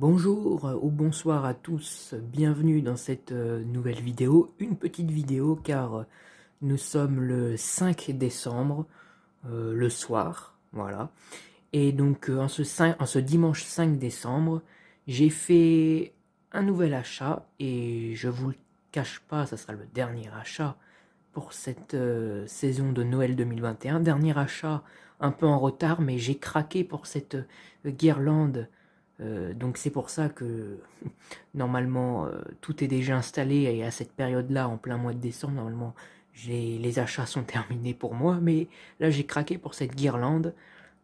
Bonjour ou bonsoir à tous, bienvenue dans cette nouvelle vidéo, une petite vidéo car nous sommes le 5 décembre, le soir, voilà. Et donc en ce dimanche 5 décembre, j'ai fait un nouvel achat et je vous le cache pas, ça sera le dernier achat pour cette saison de Noël 2021. Dernier achat un peu en retard, mais j'ai craqué pour cette guirlande. Donc c'est pour ça que normalement tout est déjà installé et à cette période-là, en plein mois de décembre, normalement les achats sont terminés pour moi. Mais là j'ai craqué pour cette guirlande.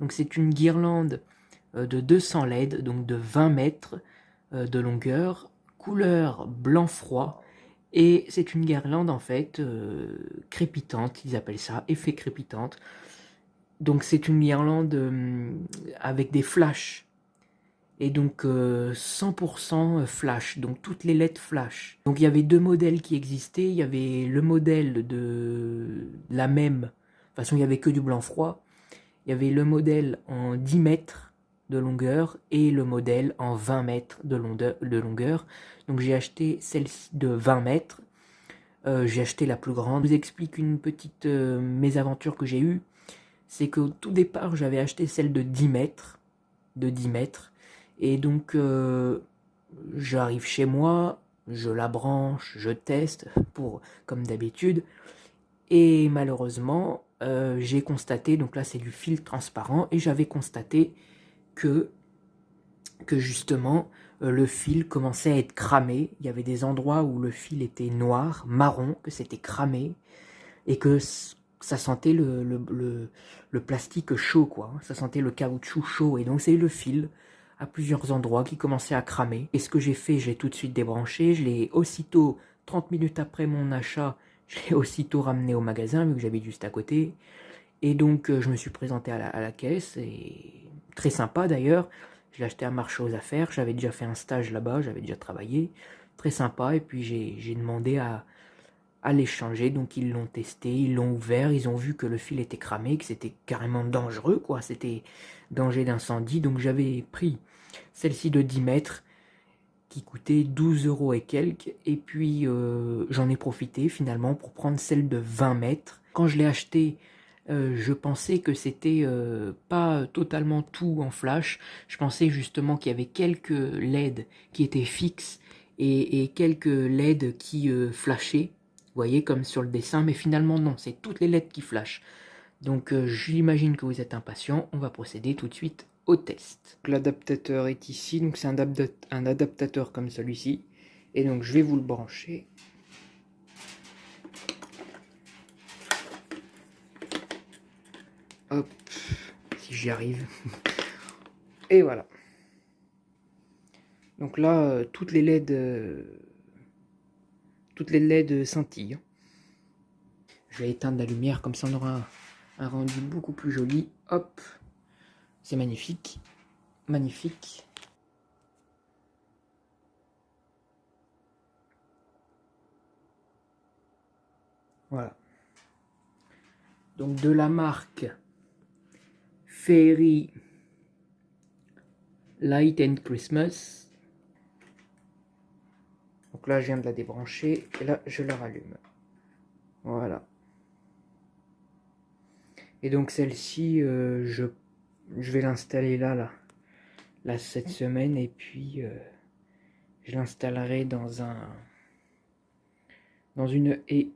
Donc c'est une guirlande de 200 LED, donc de 20 mètres de longueur, couleur blanc froid. Et c'est une guirlande en fait crépitante, ils appellent ça, effet crépitante. Donc c'est une guirlande avec des flashs. Et donc 100% flash, donc toutes les LED flash. Donc il y avait deux modèles qui existaient, il y avait le modèle de la même, de toute façon il n'y avait que du blanc froid, il y avait le modèle en 10 mètres de longueur et le modèle en 20 mètres de longueur. Donc j'ai acheté celle-ci de 20 mètres, j'ai acheté la plus grande. Je vous explique une petite mésaventure que j'ai eue, c'est qu'au tout départ j'avais acheté celle de 10 mètres, et donc j'arrive chez moi, je la branche, je teste, comme d'habitude, et malheureusement, j'ai constaté, donc là c'est du fil transparent, et j'avais constaté que justement, le fil commençait à être cramé. Il y avait des endroits où le fil était noir, marron, que c'était cramé, et que ça sentait le plastique chaud, quoi. Ça sentait le caoutchouc chaud, et donc c'est le fil à plusieurs endroits qui commençait à cramer. Et ce que j'ai fait, j'ai tout de suite débranché, je l'ai aussitôt, 30 minutes après mon achat, je l'ai aussitôt ramené au magasin, vu que j'habite juste à côté. Et donc je me suis présenté à la caisse, et très sympa d'ailleurs, je l'ai acheté à Marché aux Affaires, j'avais déjà fait un stage là-bas, j'avais déjà travaillé, très sympa, et puis j'ai demandé à l'échanger, donc ils l'ont testé, ils l'ont ouvert, ils ont vu que le fil était cramé, que c'était carrément dangereux, quoi, c'était danger d'incendie, donc j'avais pris celle-ci de 10 mètres, qui coûtait 12 € et quelques, et puis j'en ai profité finalement pour prendre celle de 20 mètres. Quand je l'ai achetée, je pensais que c'était pas totalement tout en flash, je pensais justement qu'il y avait quelques LED qui étaient fixes et quelques LED qui flashaient, vous voyez comme sur le dessin, mais finalement non, c'est toutes les LED qui flashent. Donc j'imagine que vous êtes impatient, on va procéder tout de suite au test. L'adaptateur est ici, donc c'est un adaptateur comme celui-ci, et donc je vais vous le brancher. Hop, si j'y arrive. Et voilà. Donc là, toutes les LED scintillent. Je vais éteindre la lumière, comme ça on aura un rendu beaucoup plus joli. Hop, c'est magnifique. Magnifique. Voilà. Donc de la marque Fairy Light and Christmas. Donc là je viens de la débrancher et là je la rallume. Voilà. Et donc celle-ci, je vais l'installer là cette semaine, et puis je l'installerai dans une haie